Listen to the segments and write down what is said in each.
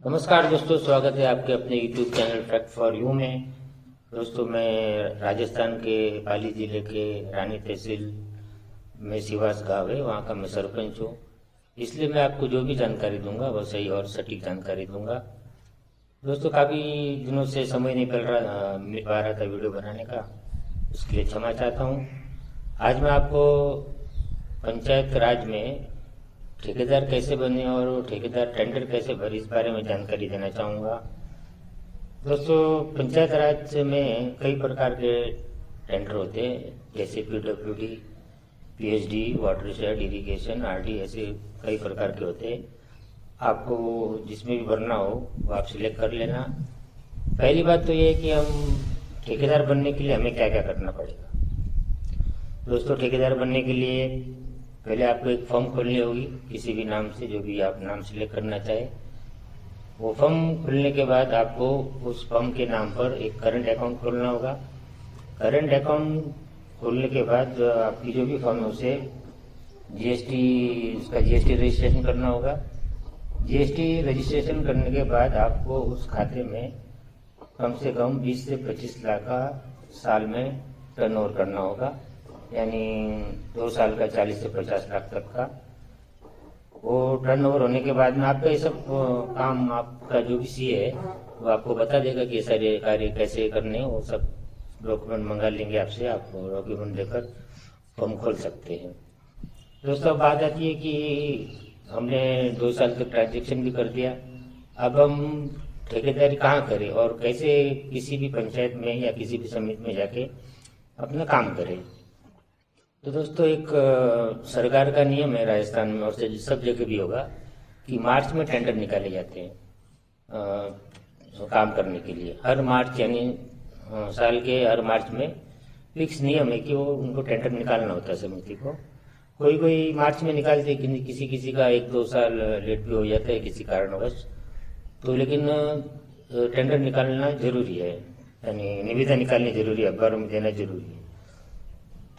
नमस्कार दोस्तों, स्वागत है आपके अपने YouTube channel fact for you में। दोस्तों, मैं राजस्थान के पाली जिले के रानी तहसील में सिवास गाँव है, वहाँ का मैं सरपंच हूँ। इसलिए मैं आपको जो भी जानकारी दूंगा वह सही और सटीक जानकारी दूंगा। दोस्तों, काफ़ी दिनों से समय नहीं मिल पा रहा था वीडियो बनाने का, उसके लिए क्षमा चाहता हूँ। आज मैं आपको पंचायत राज में ठेकेदार कैसे बने और ठेकेदार टेंडर कैसे भरे, इस बारे में जानकारी देना चाहूँगा। दोस्तों, पंचायत राज में कई प्रकार के टेंडर होते हैं, जैसे PWD, PSD, watershed, irrigation, RD, ऐसे कई प्रकार के होते हैं। आपको जिसमें भी भरना हो वो आप सिलेक्ट कर लेना। पहली बात तो ये है कि हम ठेकेदार बनने के लिए हमें क्या क्या करना पड़ेगा। दोस्तों, ठेकेदार बनने के लिए पहले आपको एक फॉर्म खोलनी होगी, किसी भी नाम से, जो भी आप नाम सिलेक्ट करना चाहे। वो फॉर्म खुलने के बाद आपको उस फॉर्म के नाम पर एक करंट अकाउंट खोलना होगा। करंट अकाउंट खोलने के बाद आपकी जो भी फॉर्म है उसे उसका GST रजिस्ट्रेशन करना होगा। GST रजिस्ट्रेशन करने के बाद आपको उस खाते में कम से कम 20 से 25 लाख का साल में टर्नओवर करना होगा, यानी 2 साल का 40 से 50 लाख तक का। वो टर्नओवर होने के बाद में आपका ये सब काम, आपका जो भी CA है वो आपको बता देगा कि ये सारे कार्य कैसे करने हैं। वो सब डॉक्यूमेंट मंगा लेंगे आपसे, आप डॉक्यूमेंट देकर फॉर्म खोल सकते हैं। दोस्तों, अब बात आती है कि हमने 2 साल तक ट्रांजेक्शन भी कर दिया, अब हम ठेकेदारी कहाँ करें और कैसे किसी भी पंचायत में या किसी भी समिति में जाके अपना काम करें। तो दोस्तों, एक सरकार का नियम है राजस्थान में और सब जगह भी होगा कि मार्च में टेंडर निकाले जाते हैं काम करने के लिए। हर मार्च, यानी साल के हर मार्च में फिक्स नियम है कि वो उनको टेंडर निकालना होता है समिति को। कोई कोई मार्च में निकालते हैं, किसी किसी का 1-2 साल लेट भी हो जाता है किसी कारणवश। तो लेकिन टेंडर निकालना जरूरी है, यानी निविदा निकालनी जरूरी है, अखबारों में देना जरूरी है।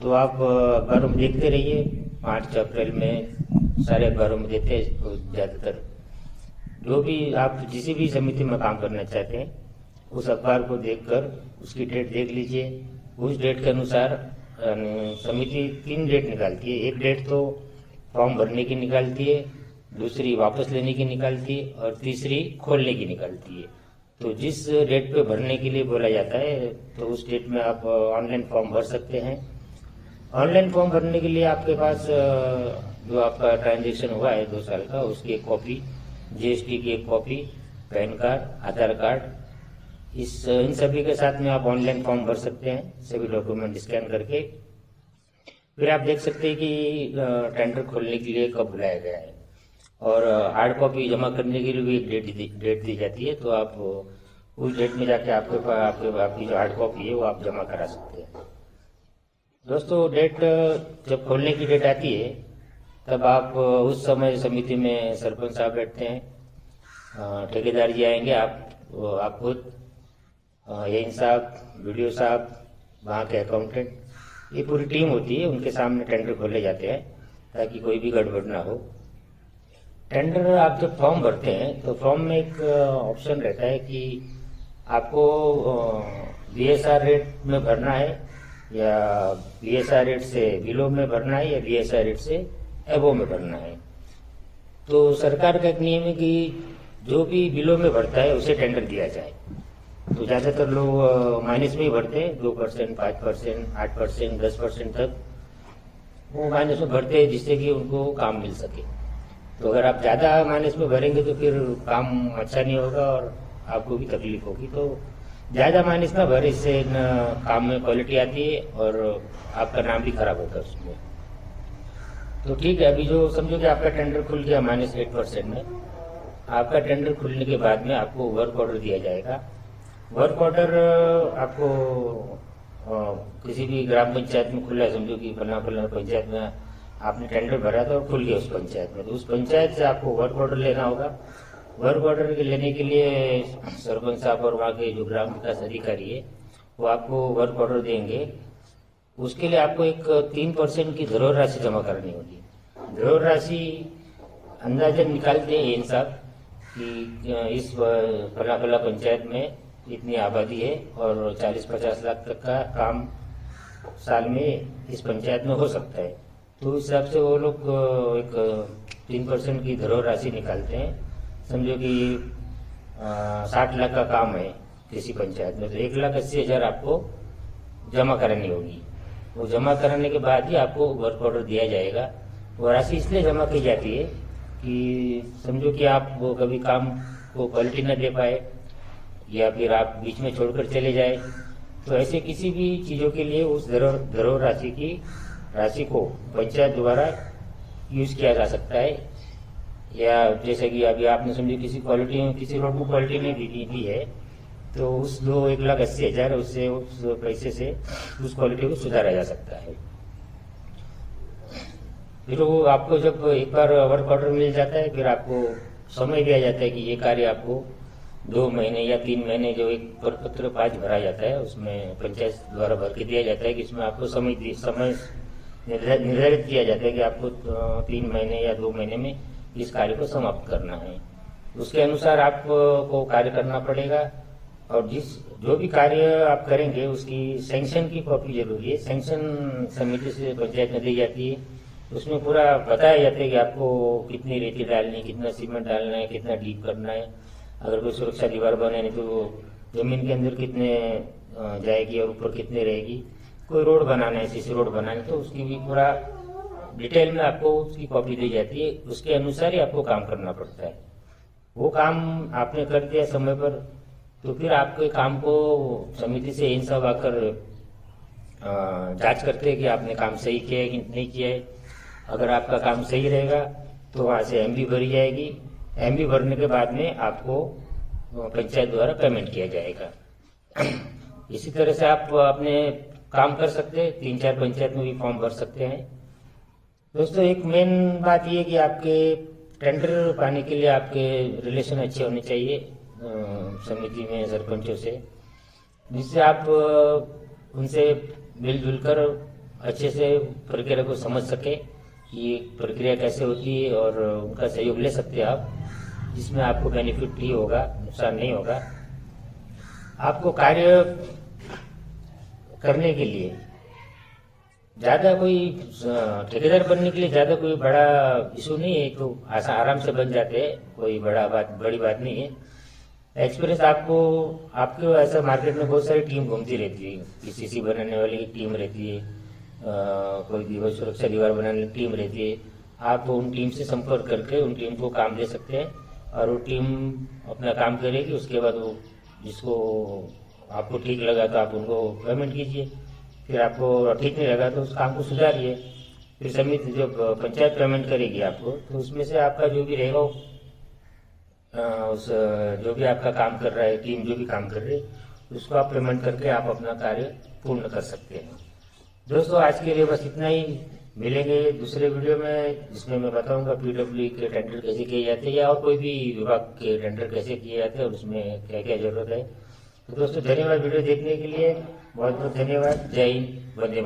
तो आप अखबारों में देखते रहिए, मार्च अप्रैल में सारे अखबारों में देते हैं। तो ज़्यादातर जो भी आप जिस भी समिति में काम करना चाहते हैं उस अखबार को देखकर उसकी डेट देख लीजिए। उस डेट के अनुसार समिति 3 डेट निकालती है। एक डेट तो फॉर्म भरने की निकालती है, दूसरी वापस लेने की निकालती है और तीसरी खोलने की निकालती है। तो जिस डेट पे भरने के लिए बोला जाता है तो उस डेट में आप ऑनलाइन फॉर्म भर सकते हैं। ऑनलाइन फॉर्म भरने के लिए आपके पास जो आपका ट्रांजेक्शन हुआ है 2 साल का, उसकी एक कॉपी, GST की एक कॉपी, पैन कार्ड, आधार कार्ड, इन सभी के साथ में आप ऑनलाइन फॉर्म भर सकते हैं, सभी डॉक्यूमेंट स्कैन करके। फिर आप देख सकते हैं कि टेंडर खोलने के लिए कब बुलाया गया है। और हार्ड कॉपी जमा करने के लिए भी एक डेट दी जाती है, तो आप उस डेट में जाके आपकी जो हार्ड कॉपी है वो आप जमा करा सकते हैं। दोस्तों, डेट जब खोलने की डेट आती है तब आप उस समय समिति में सरपंच साहब बैठते हैं, ठेकेदार जी आएंगे, आप खुद, एन साहब, BDO साहब, वहाँ के अकाउंटेंट, ये पूरी टीम होती है, उनके सामने टेंडर खोले जाते हैं ताकि कोई भी गड़बड़ ना हो। टेंडर आप जब फॉर्म भरते हैं तो फॉर्म में एक ऑप्शन रहता है कि आपको BSR रेट में भरना है या BSR रेट से बिलो में भरना है या BSR रेट से एबो में भरना है। तो सरकार का एक नियम है कि जो भी बिलो में भरता है उसे टेंडर दिया जाए। तो ज़्यादातर लोग माइनस में ही भरते हैं, 2%, 5%, 8%, 10% तक वो माइनस में भरते हैं, जिससे कि उनको काम मिल सके। तो अगर आप ज़्यादा माइनस में भरेंगे तो फिर काम अच्छा नहीं होगा और आपको भी तकलीफ होगी। तो ज़्यादा माइनस ना भरे, इससे काम में क्वालिटी आती है और आपका नाम भी खराब होता है उसमें। तो ठीक है, अभी जो समझो कि आपका टेंडर खुल गया -8% में, आपका टेंडर खुलने के बाद में आपको वर्क ऑर्डर दिया जाएगा। वर्क ऑर्डर आपको किसी भी ग्राम पंचायत में खुला है, समझो कि फलाना पंचायत में आपने टेंडर भरा था और खुल गया उस पंचायत में, तो उस पंचायत से आपको वर्क ऑर्डर लेना होगा। वर्क ऑर्डर लेने के लिए सरपंच साहब और वहाँ के जो ग्राम विकास अधिकारी है वो आपको वर्क ऑर्डर देंगे। उसके लिए आपको एक 3% की धरोहर राशि जमा करनी होगी। धरोहर राशि अंदाजन निकालते हैं इन साहब कि इस फला फला पंचायत में इतनी आबादी है और 40-50 लाख तक का काम साल में इस पंचायत में हो सकता है। तो उस हिसाब से वो लोग एक 3% की धरोहर राशि निकालते हैं। समझो कि 60 लाख का काम है किसी पंचायत में, तो 1,80,000 आपको जमा करानी होगी। वो जमा कराने के बाद ही आपको वर्क ऑर्डर दिया जाएगा। वो राशि इसलिए जमा की जाती है कि समझो कि आप वो कभी काम को क्वालिटी न दे पाए या फिर आप बीच में छोड़कर चले जाए, तो ऐसे किसी भी चीज़ों के लिए उस धरोहर राशि को पंचायत द्वारा यूज किया जा सकता है। या जैसे कि अभी आपने समझे किसी रोड को क्वालिटी नहीं दी है, तो उस 1,80,000 उससे उस पैसे से उस क्वालिटी को सुधारा जा सकता है। फिर वो आपको जब एक बार वर्क ऑर्डर मिल जाता है, फिर आपको समय दिया जाता है कि ये कार्य आपको 2 महीने या 3 महीने, जो एक प्रपत्र 5 भरा जाता है उसमें पंचायत द्वारा भर के दिया जाता है कि इसमें आपको समय निर्धारित किया जाता है कि आपको 3 महीने या 2 महीने में इस कार्य को समाप्त करना है। उसके अनुसार आपको कार्य करना पड़ेगा और जो भी कार्य आप करेंगे उसकी सैंक्शन की कॉपी जरूरी है। सैंक्शन समिति से पंचायत में दी जाती है। उसमें पूरा बताया जाता है कि आपको कितनी रेती डालनी है, कितना सीमेंट डालना है, कितना डीप करना है, अगर कोई सुरक्षा दीवार बनानी तो जमीन के अंदर कितने जाएगी और ऊपर कितने रहेगी, कोई रोड बनाना है, सीसी रोड बनाना है, तो उसकी भी पूरा डिटेल में आपको उसकी कॉपी दी जाती है। उसके अनुसार ही आपको काम करना पड़ता है। वो काम आपने कर दिया समय पर, तो फिर आपके काम को समिति से इन सब आकर जांच करते हैं कि आपने काम सही किया है कि नहीं किया है। अगर आपका काम सही रहेगा तो वहाँ से एमबी भरी जाएगी। एमबी भरने के बाद में आपको पंचायत द्वारा पेमेंट किया जाएगा। इसी तरह से आप अपने काम कर सकते हैं। 3-4 पंचायत में भी फॉर्म भर सकते हैं। दोस्तों, एक मेन बात ये कि आपके टेंडर पाने के लिए आपके रिलेशन अच्छे होने चाहिए समिति में सरपंचों से, जिससे आप उनसे मिलजुल कर अच्छे से प्रक्रिया को समझ सके कि प्रक्रिया कैसे होती है और उनका सहयोग ले सकते हैं आप, जिसमें आपको बेनिफिट ही होगा, नुकसान नहीं होगा। आपको कार्य करने के लिए ज़्यादा कोई ठेकेदार बनने के लिए ज़्यादा कोई बड़ा इशू नहीं है, तो आराम से बन जाते हैं, कोई बड़ी बात नहीं है। एक्सपीरियंस आपको ऐसा मार्केट में बहुत सारी टीम घूमती रहती है। सीसी बनाने वाली टीम रहती है, कोई सुरक्षा दीवार बनाने वाली टीम रहती है। आप उन टीम से संपर्क करके उन टीम को काम दे सकते हैं और वो टीम अपना काम करेगी। उसके बाद वो जिसको आपको ठीक लगा तो आप उनको पेमेंट कीजिए, फिर आपको ठीक नहीं लगा तो उस काम को सुधारिए। फिर समिति जब पंचायत पेमेंट करेगी आपको, तो उसमें से आपका जो भी रहेगा जो भी आपका काम कर रहा है, टीम जो भी काम कर रही है, उसको आप पेमेंट करके आप अपना कार्य पूर्ण कर सकते हैं। दोस्तों, आज के लिए बस इतना ही। मिलेंगे दूसरे वीडियो में, जिसमें मैं बताऊंगा पीडब्ल्यू के टेंडर कैसे किए जाते हैं या और कोई भी विभाग के टेंडर कैसे किए जाते हैं और उसमें क्या क्या जरूरत है। तो दोस्तों, धन्यवाद वीडियो देखने के लिए, बहुत बहुत धन्यवाद। जय हिंद, वंदे मातरम।